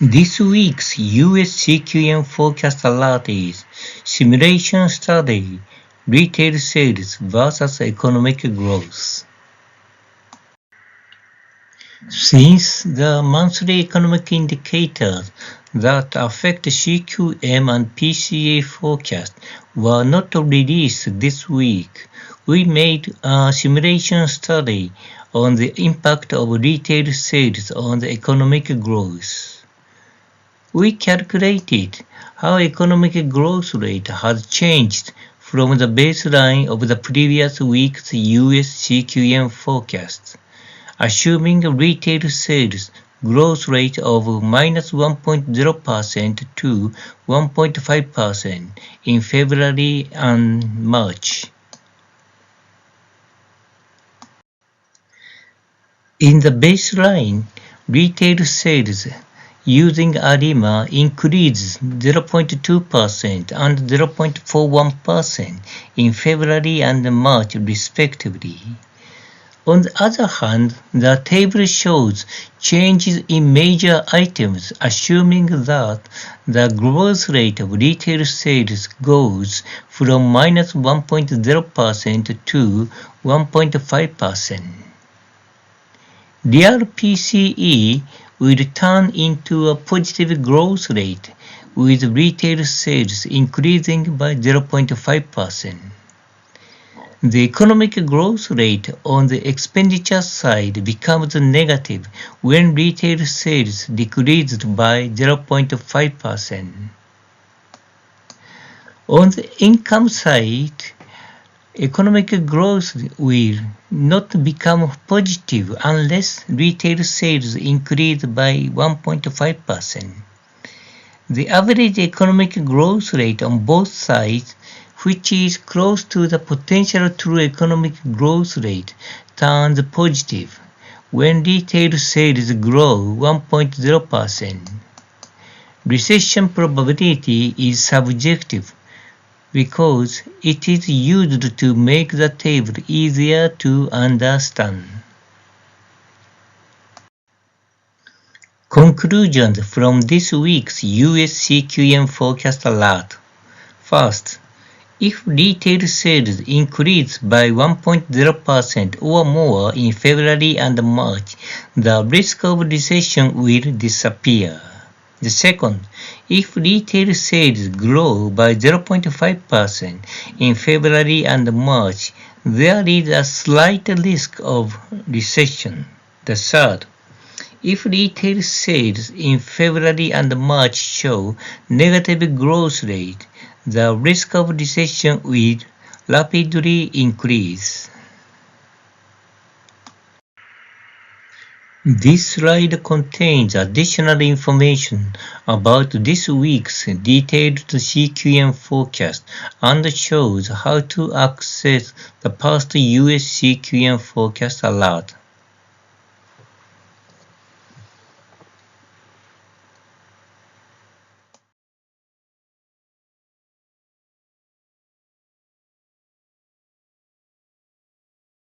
This week's US CQM forecast alert is Simulation Study, Retail Sales versus Economic Growth. Since the monthly economic indicators that affect CQM and PCA forecast were not released this week, we made a simulation study on the impact of retail sales on the economic growth. We calculated how economic growth rate has changed from the baseline of the previous week's US CQM forecast, assuming retail sales growth rate of -1.0% to 1.5% in February and March. In the baseline, retail sales using ARIMA increased 0.2% and 0.41% in February and March respectively. On the other hand, the table shows changes in major items assuming that the growth rate of retail sales goes from -1.0% to 1.5%. Real PCE will turn into a positive growth rate with retail sales increasing by 0.5%. The economic growth rate on the expenditure side becomes negative when retail sales decreased by 0.5%. On the income side, economic growth will not become positive unless retail sales increase by 1.5%. The average economic growth rate on both sides, which is close to the potential true economic growth rate, turns positive when retail sales grow 1.0%. Recession probability is subjective because it is used to make the table easier to understand. Conclusions from this week's US CQM forecast alert. First, if retail sales increase by 1.0% or more in February and March, the risk of recession will disappear. The second, if retail sales grow by 0.5% in February and March, there is a slight risk of recession. The third, if retail sales in February and March show negative growth rate, the risk of recession will rapidly increase. This slide contains additional information about this week's detailed CQM forecast and shows how to access the past US CQM forecast alert.